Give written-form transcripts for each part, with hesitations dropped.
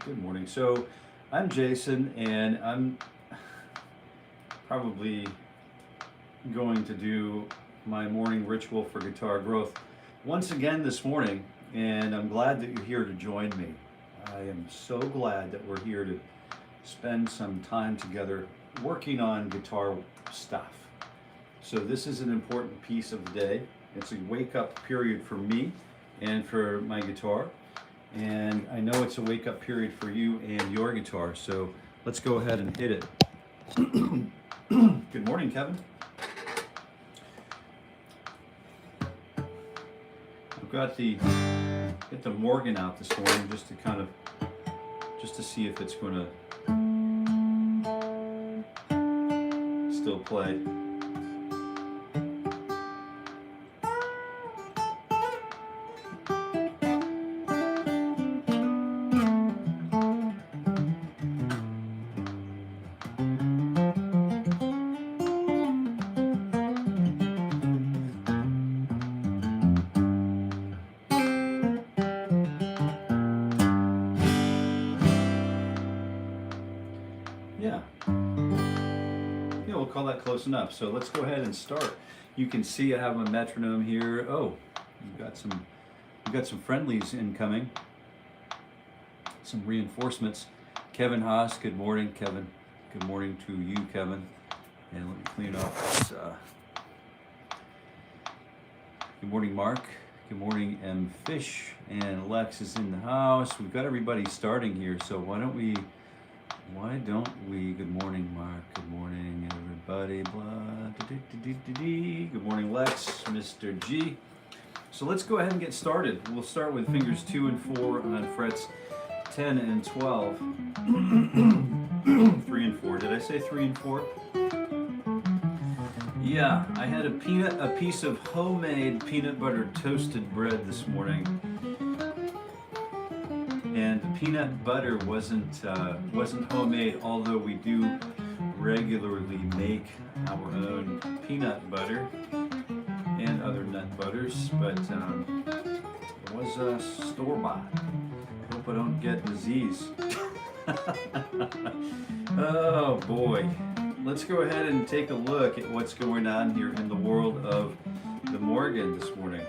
Good morning. So I'm Jason, and I'm probably going to do my morning ritual for guitar growth once again this morning, and I'm glad that you're here to join me. I am so glad that we're here to spend some time together working on guitar stuff. So this is an important piece of the day. It's a wake-up period for me and for my guitar. And I know it's a wake-up period for you and your guitar, so let's go ahead and hit it. Good morning, Kevin. I've got get the Morgan out this morning just to see if it's going to still play. Yeah, we'll call that close enough. So let's go ahead and start. You can see I have my metronome here. Oh, we've got some friendlies incoming. Some reinforcements. Kevin Haas, good morning, Kevin. Good morning to you, Kevin. And let me clean up this. Good morning, Mark. Good morning, M. Fish. And Lex is in the house. We've got everybody starting here, so why don't we, good morning, Mark. Good morning, everybody. Good morning, Lex, Mr. G. So let's go ahead and get started. We'll start with fingers 2 and 4 on frets 10 and 12. 3 and 4. Did I say 3 and 4? Yeah, I had a piece of homemade peanut butter toasted bread this morning. And the peanut butter wasn't homemade, although we do regularly make our own peanut butter and other nut butters, but it was store-bought. Hope I don't get disease. Oh boy. Let's go ahead and take a look at what's going on here in the world of the Morgan this morning.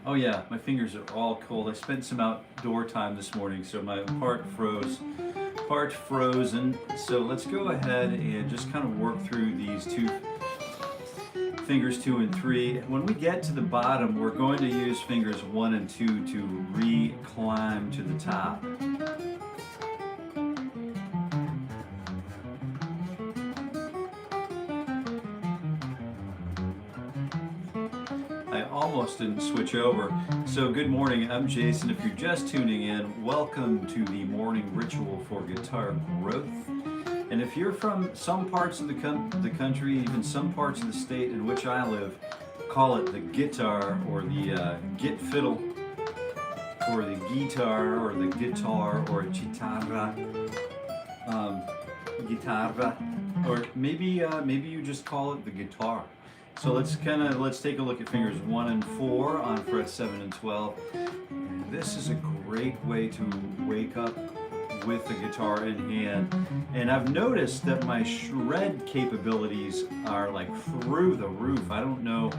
Oh yeah, my fingers are all cold. I spent some outdoor time this morning, so my part frozen. So let's go ahead and just kind of work through these fingers 2 and 3. When we get to the bottom, we're going to use fingers 1 and 2 to re-climb to the top. I almost didn't switch over. So good morning, I'm Jason. If you're just tuning in, welcome to the morning ritual for guitar growth. And if you're from some parts of the country, even some parts of the state in which I live, call it the guitar or the git fiddle or the guitar or the guitar or chitarra, guitarra, or maybe you just call it the guitar. So let's take a look at fingers 1 and 4 on frets 7 and 12. And this is a great way to wake up with the guitar in hand. And I've noticed that my shred capabilities are like through the roof. I don't know,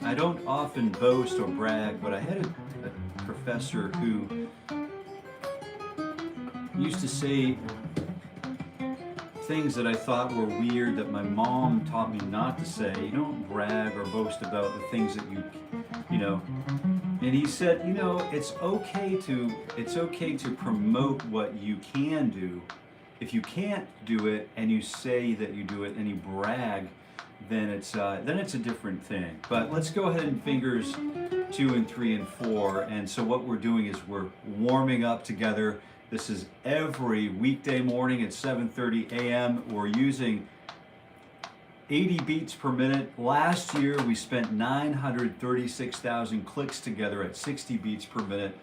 I don't often boast or brag, but I had a professor who used to say things that I thought were weird that my mom taught me not to say. You don't brag or boast about the things that you know. And he said, it's okay to promote what you can do. If you can't do it and you say that you do it and you brag, then it's a different thing. But let's go ahead and fingers 2 and 3 and 4. And so what we're doing is we're warming up together. This is every weekday morning at 7:30 a.m. We're using 80 beats per minute. Last year we spent 936,000 clicks together at 60 beats per minute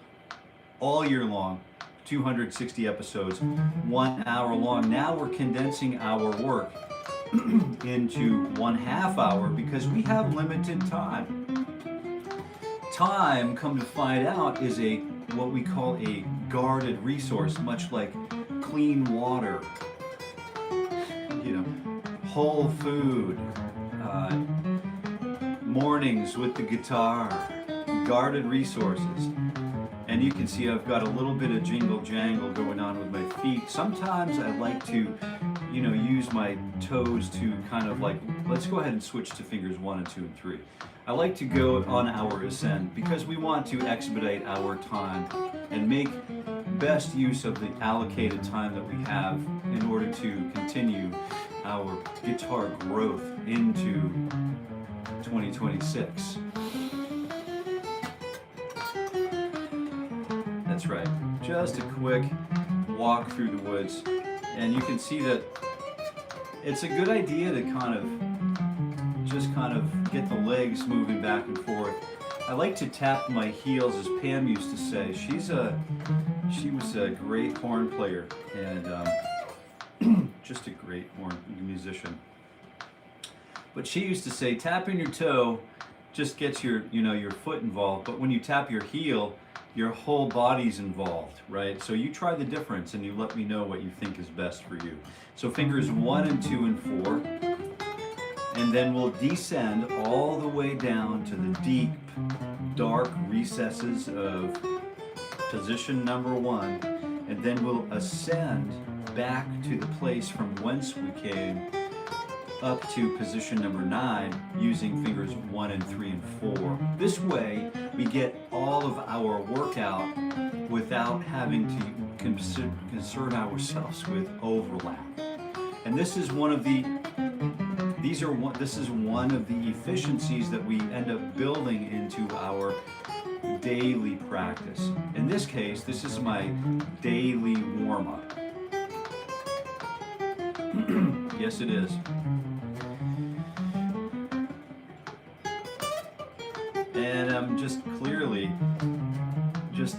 all year long. 260 episodes, 1 hour long. Now we're condensing our work into 1/2 hour because we have limited time. Time, come to find out, is a what we call a guarded resource, much like clean water, you know, whole food, mornings with the guitar, guarded resources. And you can see I've got a little bit of jingle jangle going on with my feet. Sometimes I like to, you know, use my toes to kind of like, let's go ahead and switch to fingers 1 and 2 and 3. I like to go on our ascend because we want to expedite our time and make best use of the allocated time that we have in order to continue our guitar growth into 2026. That's right, just a quick walk through the woods, and you can see that it's a good idea to kind of get the legs moving back and forth. I like to tap my heels, as Pam used to say. She was a great horn player and just a great horn musician. But she used to say, tapping your toe just gets your foot involved, but when you tap your heel, your whole body's involved, right? So you try the difference and you let me know what you think is best for you. So fingers 1 and 2 and 4, and then we'll descend all the way down to the deep, dark recesses of position number 1, and then we'll ascend back to the place from whence we came up to position number 9 using fingers 1 and 3 and 4. This way we get all of our workout without having to concern ourselves with overlap. And this is one of the efficiencies that we end up building into our daily practice. In this case, this is my daily warm-up. Yes, it is. And I'm just clearly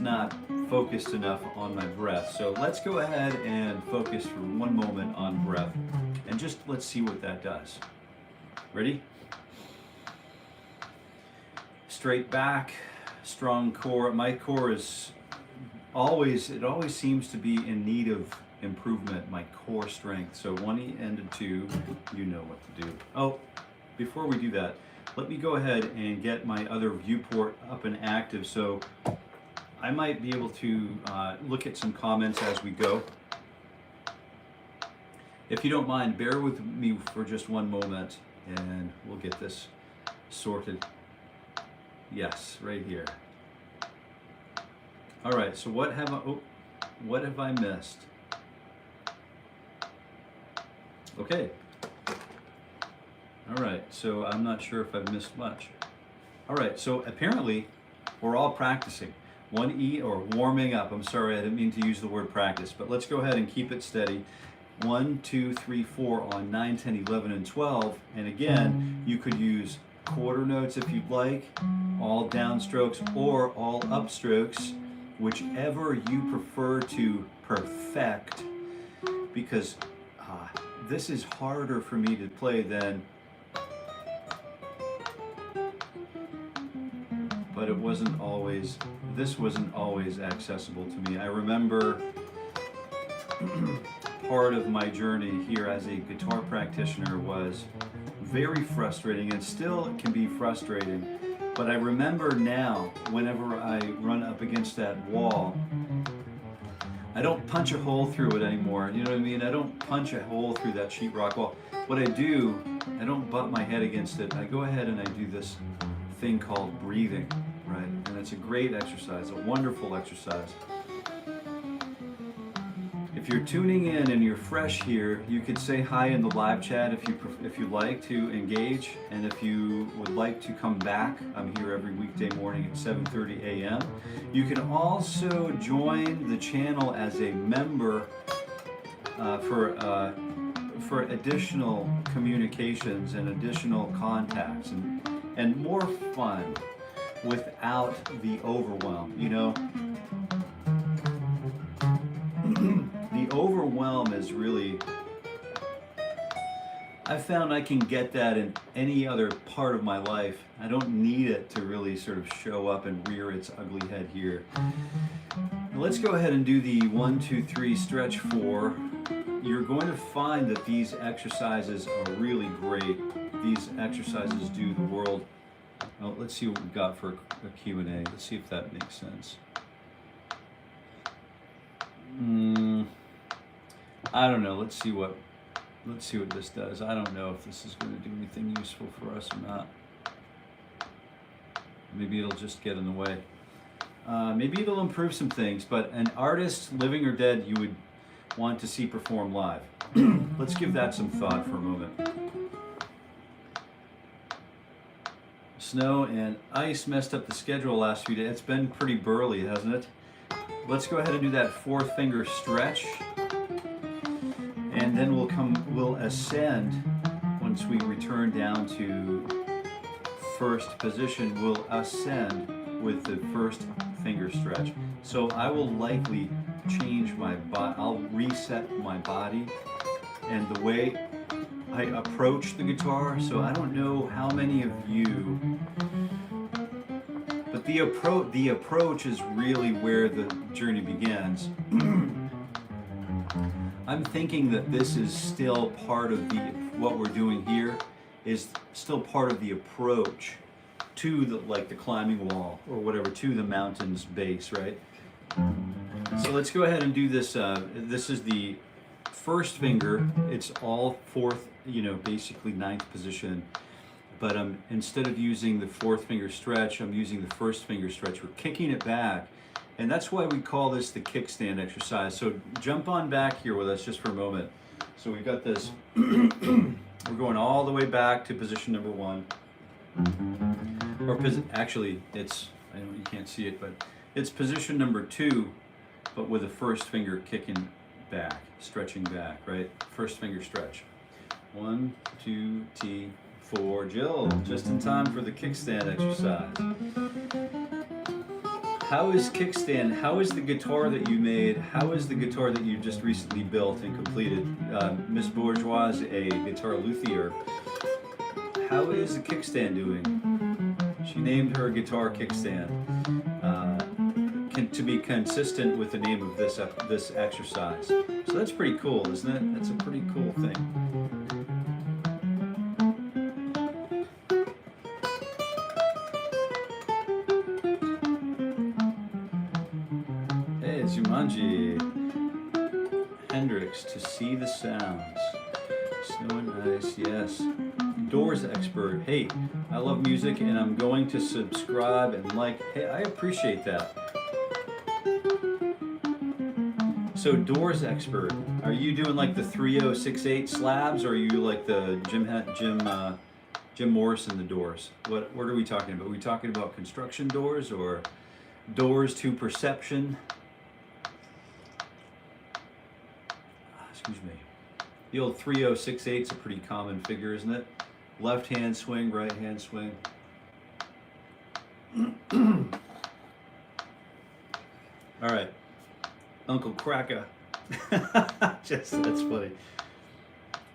not focused enough on my breath. So let's go ahead and focus for one moment on breath, and just let's see what that does. Ready? Straight back, strong core. My core is always seems to be in need of improvement, my core strength. So 1 and 2, you know what to do. Oh, before we do that, let me go ahead and get my other viewport up and active, so I might be able to look at some comments as we go. If you don't mind, bear with me for just one moment and we'll get this sorted. Yes, right here. All right, so what have I missed? Okay. All right, so I'm not sure if I've missed much. All right, so apparently we're all practicing. 1E, or warming up. I'm sorry, I didn't mean to use the word practice, but let's go ahead and keep it steady. 1, 2, 3, 4 on 9, 10, 11, and 12. And again, you could use quarter notes if you'd like, all downstrokes or all upstrokes, whichever you prefer to perfect, because this is harder for me to play than, but it wasn't always, this wasn't always accessible to me. I remember part of my journey here as a guitar practitioner was very frustrating, and still it can be frustrating, but I remember now, whenever I run up against that wall, I don't punch a hole through it anymore. You know what I mean? I don't punch a hole through that sheetrock wall. What I do, I don't butt my head against it. I go ahead and I do this thing called breathing, right? And it's a great exercise, a wonderful exercise. If you're tuning in and you're fresh here, you could say hi in the live chat if you like to engage, and if you would like to come back, I'm here every weekday morning at 7:30 a.m. You can also join the channel as a member for additional communications and additional contacts and more fun without the overwhelm, you know. The overwhelm is really, I found I can get that in any other part of my life. I don't need it to really sort of show up and rear its ugly head here. Now let's go ahead and do the 1, 2, 3 stretch 4. You're going to find that these exercises are really great. These exercises do the world. Well, let's see what we've got for a Q&A. Let's see if that makes sense. I don't know. Let's see what this does. I don't know if this is going to do anything useful for us or not. Maybe it'll just get in the way. Maybe it'll improve some things, but an artist, living or dead, you would want to see perform live. Let's give that some thought for a moment. Snow and ice messed up the schedule last few days. It's been pretty burly, hasn't it? Let's go ahead and do that 4th finger stretch. And then we'll ascend once we return down to first position. We'll ascend with the 1st finger stretch. So I will likely change my body. I'll reset my body and the way I approach the guitar. So I don't know how many of you, but the approach is really where the journey begins. I'm thinking that this is still part of what we're doing here is still part of the approach to the climbing wall or whatever, to the mountain's base, right? So let's go ahead and do this. This is the 1st finger. It's all 4th, basically 9th position. But instead of using the 4th finger stretch, I'm using the 1st finger stretch. We're kicking it back. And that's why we call this the kickstand exercise. So jump on back here with us just for a moment. So we've got this, we're going all the way back to position number 1. Or actually, it's, I know you can't see it, but it's position number 2, but with the 1st finger kicking back, stretching back, right? 1st finger stretch. 1, 2, T, 4. Jill, just in time for the kickstand exercise. How is kickstand? How is the guitar that you made? How is the guitar that you just recently built and completed? Miss Bourgeois is a guitar luthier. How is the kickstand doing? She named her guitar Kickstand to be consistent with the name of this exercise. So that's pretty cool, isn't it? That's a pretty cool thing. Jumanji, Hendrix, To See the Sounds, Snow and Ice, yes. Doors expert, hey, I love music and I'm going to subscribe and like. Hey, I appreciate that. So Doors expert, are you doing like the 3068 slabs, or are you like the Jim Morrison, the Doors? What are we talking about? Are we talking about construction doors or doors to perception? Excuse me. The old 3068 is a pretty common figure, isn't it? Left hand swing, right hand swing. All right. Uncle Kraka. That's funny.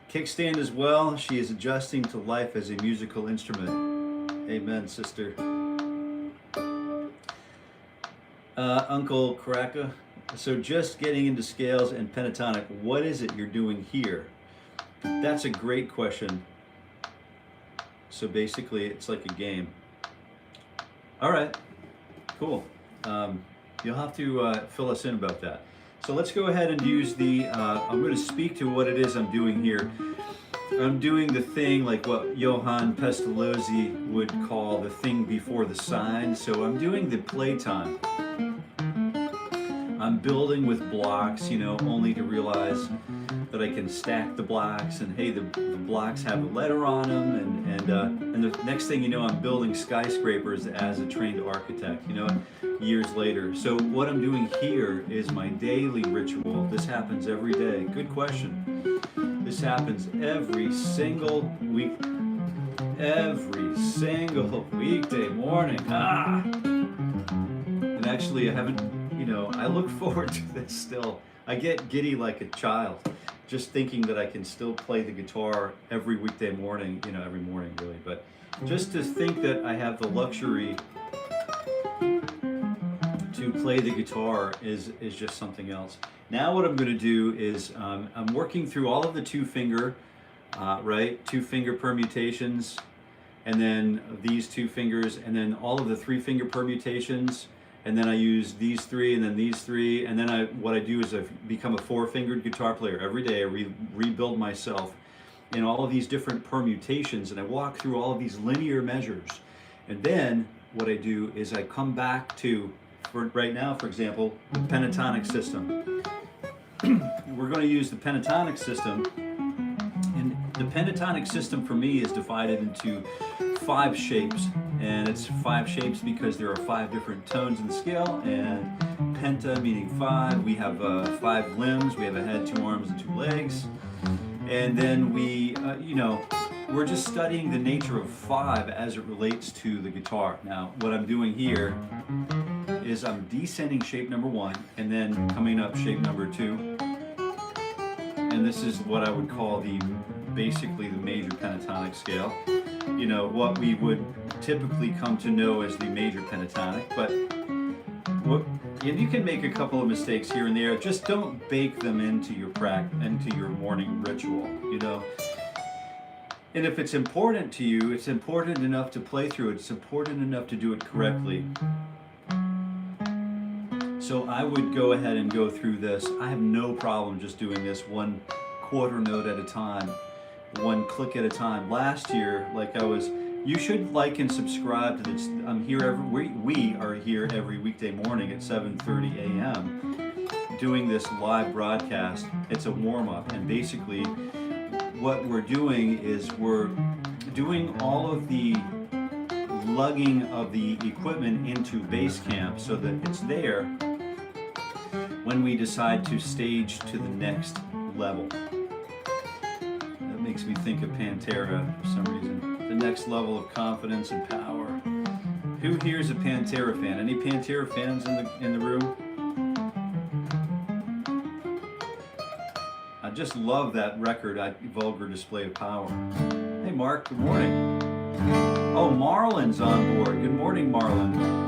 Kickstand as well. She is adjusting to life as a musical instrument. Amen, sister. Uncle Kraka. So just getting into scales and pentatonic, what is it you're doing here? That's a great question. So basically, it's like a game. All right, cool. You'll have to fill us in about that. So let's go ahead and use the, I'm going to speak to what it is I'm doing here. I'm doing the thing like what Johann Pestalozzi would call the thing before the sign. So I'm doing the playtime. I'm building with blocks, only to realize that I can stack the blocks, and hey, the blocks have a letter on them, and the next thing you know, I'm building skyscrapers as a trained architect, years later. So what I'm doing here is my daily ritual. This happens every day. Good question. This happens every single week, every single weekday morning. And actually, I haven't, I look forward to this still. I get giddy like a child. just thinking that I can still play the guitar every weekday morning, you know, every morning really, but just to think that I have the luxury to play the guitar is just something else. Now what I'm going to do is I'm working through all of the two-finger, right, two-finger permutations, and then these two fingers, and then all of the three-finger permutations, and then I use these three, and then these three, and then what I do is I've become a four-fingered guitar player. Every day I rebuild myself in all of these different permutations, and I walk through all of these linear measures. And then what I do is I come back to, for right now, for example, the pentatonic system. We're going to use the pentatonic system, and the pentatonic system for me is divided into 5 shapes, and it's 5 shapes because there are 5 different tones in the scale, and penta meaning 5. We have 5 limbs. We have a head, 2 arms, and 2 legs, and then you know, we're just studying the nature of 5 as it relates to the guitar. Now, what I'm doing here is I'm descending shape number 1 and then coming up shape number 2. And this is what I would call basically the major pentatonic scale. You know, what we would typically come to know as the major pentatonic, but and you can make a couple of mistakes here and there. Just don't bake them into your into your morning ritual, you know. And if it's important to you, it's important enough to play through it. It's important enough to do it correctly. So I would go ahead and go through this. I have no problem just doing this 1 quarter note at a time, 1 click at a time. Last year, you should like and subscribe to this. We are here every weekday morning at 7:30 a.m. doing this live broadcast. It's a warm-up, and basically what we're doing is we're doing all of the lugging of the equipment into bass camp so that it's there when we decide to stage to the next level. That makes me think of Pantera for some reason. The next level of confidence and power. Who here is a Pantera fan? Any Pantera fans in the room? I just love that record, Vulgar Display of Power. Hey Mark, good morning. Oh, Marlon's on board. Good morning, Marlon.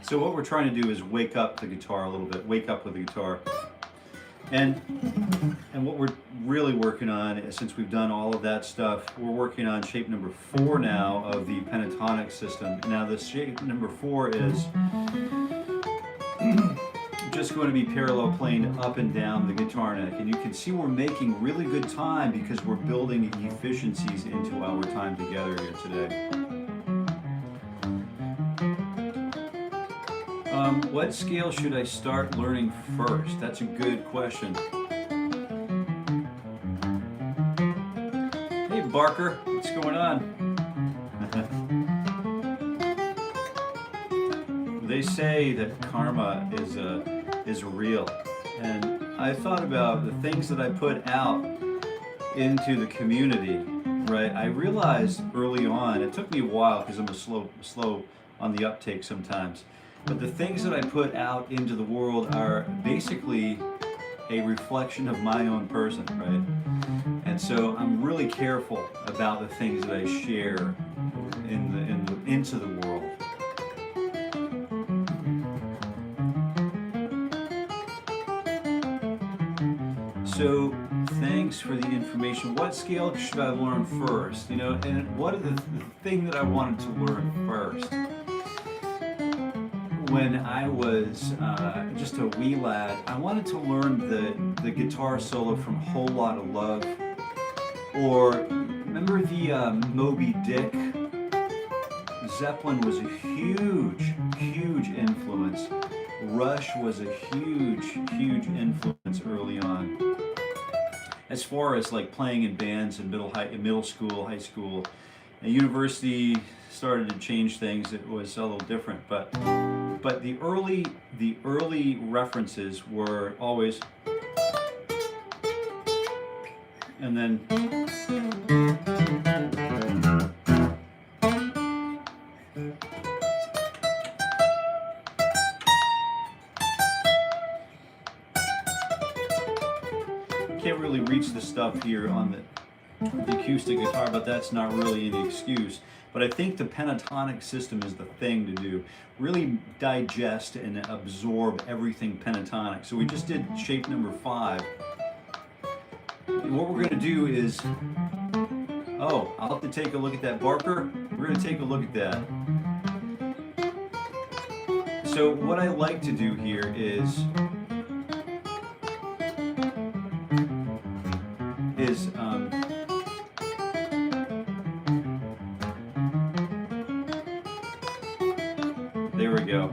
So what we're trying to do is wake up the guitar a little bit, wake up with the guitar. And what we're really working on is, since we've done all of that stuff, we're working on shape number 4 now of the pentatonic system. Now the shape number 4 is just going to be parallel playing up and down the guitar neck. And you can see we're making really good time because we're building efficiencies into our time together here today. What scale should I start learning first? That's a good question. Hey Barker, what's going on? They say that karma is real, And I thought about the things that I put out into the community, right? I realized early on, it took me a while because I'm slow on the uptake sometimes, but the things that I put out into the world are basically a reflection of my own person, right? And so I'm really careful about the things that I share into the world. So thanks for the information. What scale should I learn first? You know, and what are the thing that I wanted to learn first? When I was just a wee lad, I wanted to learn the guitar solo from Whole Lotta Love. Or remember the Moby Dick? Zeppelin was a huge influence. Rush was a huge influence early on. As far as like playing in bands in middle school, high school, and university started to change things. It was a little different, but the early references were always, and then can't really reach the stuff here on the acoustic guitar, but that's not really any excuse. But I think the pentatonic system is the thing to do. Really digest and absorb everything pentatonic. So we just did shape number 5. And what we're going to do is, oh, I'll have to take a look at that, Barker. We're going to take a look at that. So what I like to do here is there we go.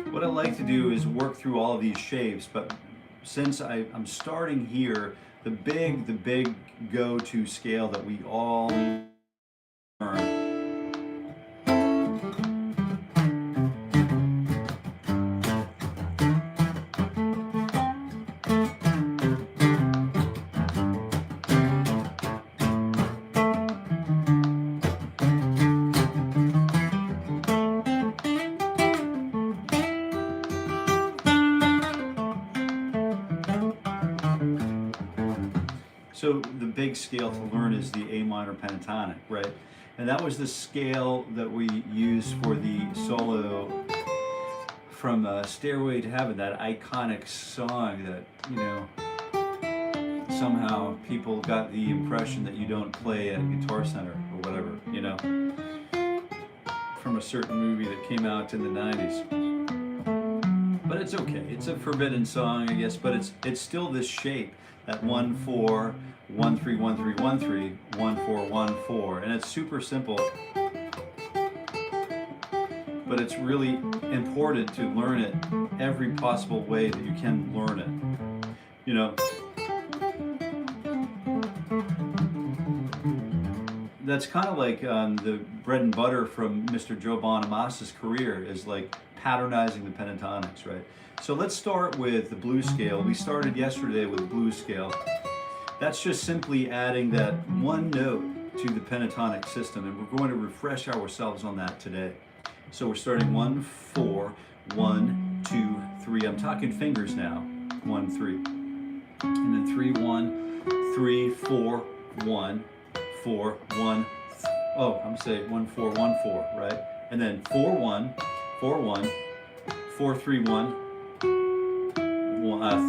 What I like to do is work through all of these shapes, but since I'm starting here, the big go-to scale that we all learn. So the big scale to learn is the A minor pentatonic, right? And that was the scale that we used for the solo from Stairway to Heaven, that iconic song that, you know, somehow people got the impression that you don't play at Guitar Center or whatever, you know, from a certain movie that came out in the 90s. But it's okay. It's a forbidden song, I guess, but it's still this shape, that 1-4, 1-3, 1-3, 1-3, 1-4, 1-4, and it's super simple. But it's really important to learn it every possible way that you can learn it. You know, that's kind of like the bread and butter from Mr. Joe Bonamassa' career is like patternizing the pentatonics, right? So let's start with the blues scale. We started yesterday with blues scale. That's just simply adding that one note to the pentatonic system, and we're going to refresh ourselves on that today. So we're starting 1-4, 1-2, 3. I'm talking fingers now. 1-3, and then 3-1, 3-4, 1, 4, 1. Oh, I'm saying 1-4, 1-4, right? And then 4-1, 4-1, 4-3-1.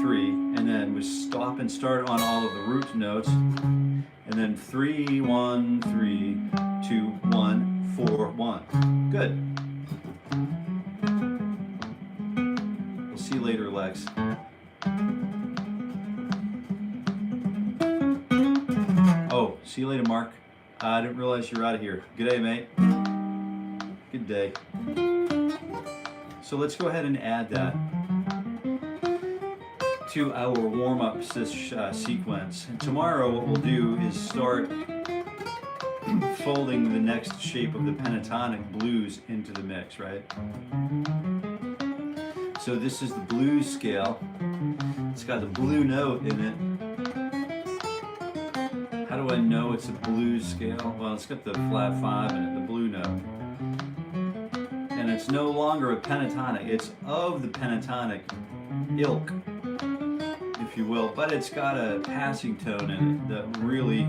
3, and then we stop and start on all of the root notes, and then 3-1, 3-2-1, 4-1. Good. We'll see you later, Lex. Oh, see you later, Mark. I didn't realize you're out of here. Good day, mate. Good day. So let's go ahead and add that to our warm-up sequence. And tomorrow what we'll do is start folding the next shape of the pentatonic blues into the mix, right? So this is the blues scale. It's got the blue note in it. How do I know it's a blues scale? Well, it's got the flat 5 in it, the blue note. And it's no longer a pentatonic. It's of the pentatonic ilk, if you will, but it's got a passing tone in it that really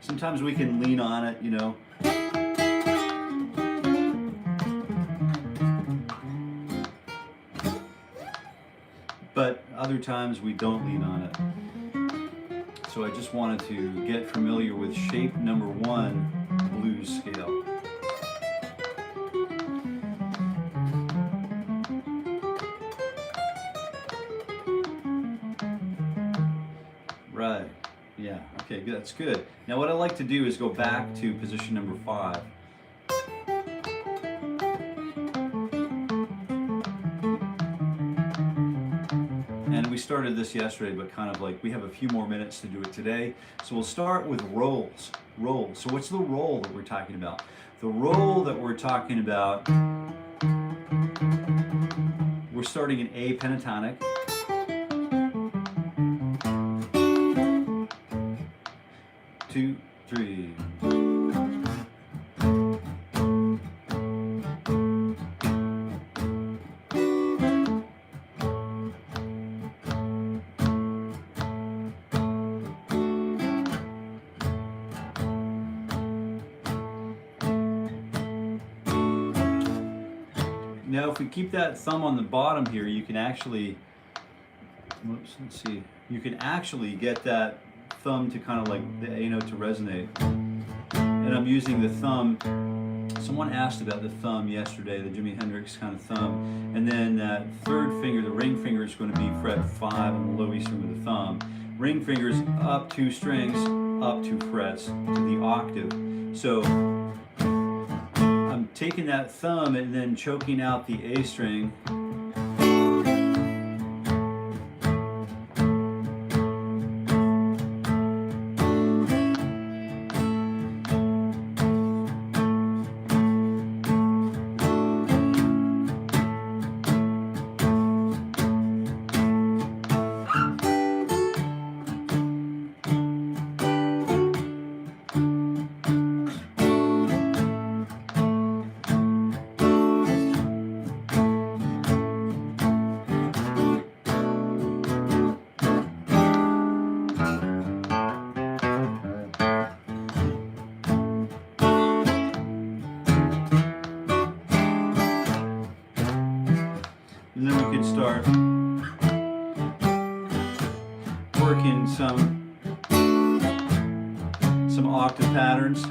sometimes we can lean on it, you know. But other times we don't lean on it. So I just wanted to get familiar with shape number 1, blues scale. Right, yeah, okay, good. That's good. Now what I like to do is go back to position number 5. And we started this yesterday, but kind of like we have a few more minutes to do it today. So we'll start with rolls. Rolls. So what's the roll that we're talking about? The roll that we're talking about, we're starting in A pentatonic. Two, three. Now if we keep that thumb on the bottom here, you can actually, whoops, let's see, you can actually get that thumb to kind of like the A note to resonate. And I'm using the thumb, someone asked about the thumb yesterday, the Jimi Hendrix kind of thumb. And then that third finger, the ring finger, is going to be fret 5 on the low E string with the thumb. Ring fingers up 2 strings, up 2 frets to the octave. So I'm taking that thumb and then choking out the A string. And then we can start working some octave patterns.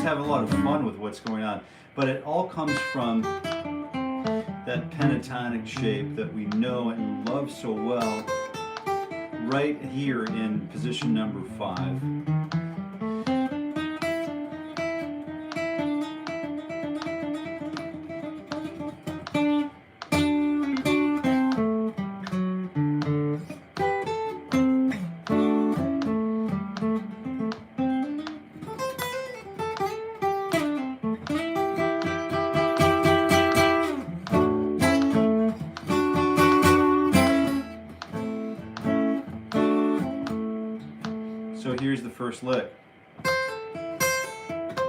Have a lot of fun with what's going on, but it all comes from that pentatonic shape that we know and love so well right here in position number 5. first lick.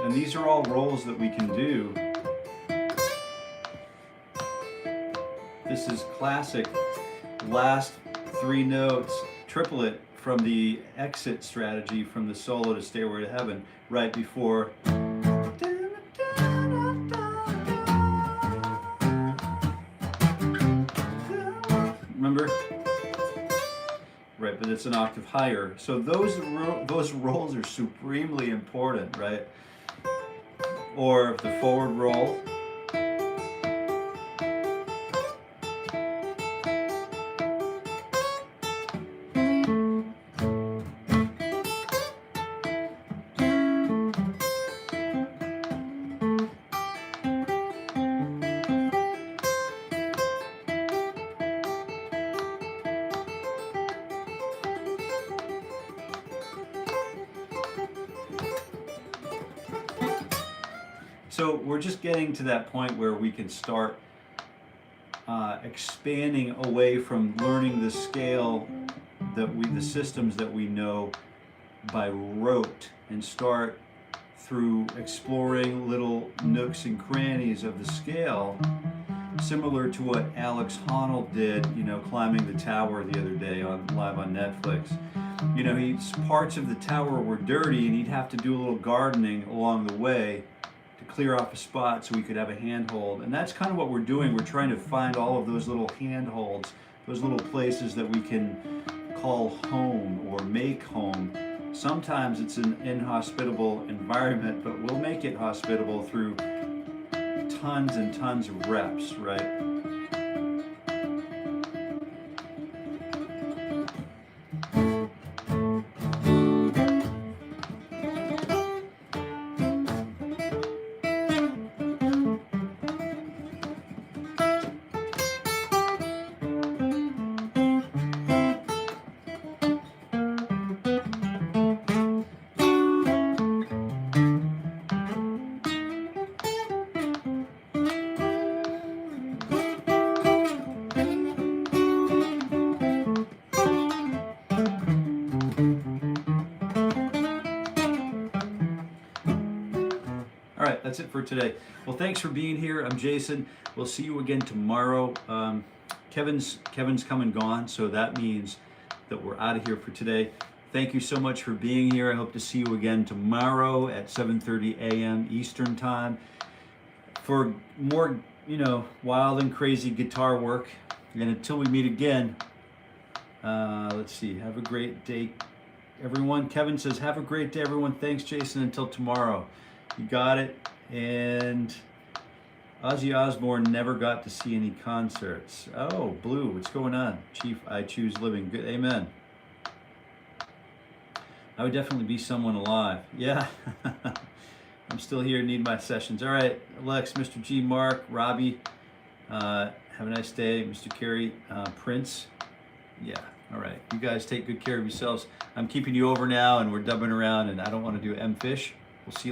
And these are all rolls that we can do. This is classic last 3 notes triplet from the exit strategy from the solo to Stairway to Heaven, right before. Remember? Right, but it's an octave higher. So those rolls are supremely important, right? Or the forward roll. So we're just getting to that point where we can start expanding away from learning the scale the systems that we know by rote, and start through exploring little nooks and crannies of the scale, similar to what Alex Honnold did, you know, climbing the tower the other day live on Netflix. You know, parts of the tower were dirty, and he'd have to do a little gardening along the way to clear off a spot so we could have a handhold. And that's kind of what we're doing. We're trying to find all of those little handholds, those little places that we can call home or make home. Sometimes it's an inhospitable environment, but we'll make it hospitable through tons and tons of reps, right? All right, that's it for today. Well, thanks for being here. I'm Jason. We'll see you again tomorrow. Kevin's come and gone, so that means that we're out of here for today. Thank you so much for being here. I hope to see you again tomorrow at 7:30 a.m. Eastern Time for more, you know, wild and crazy guitar work. And until we meet again, let's see. Have a great day, everyone. Kevin says, have a great day, everyone. Thanks, Jason. Until tomorrow. You got it. And Ozzy Osbourne never got to see any concerts. Oh, Blue, what's going on? Chief, I choose living. Good, amen. I would definitely be someone alive. Yeah. I'm still here, need my sessions. All right, Lex, Mr. G, Mark, Robbie, have a nice day. Mr. Carey, Prince. Yeah, all right. You guys take good care of yourselves. I'm keeping you over now, and we're dubbing around, and I don't want to do M-Fish. We'll see you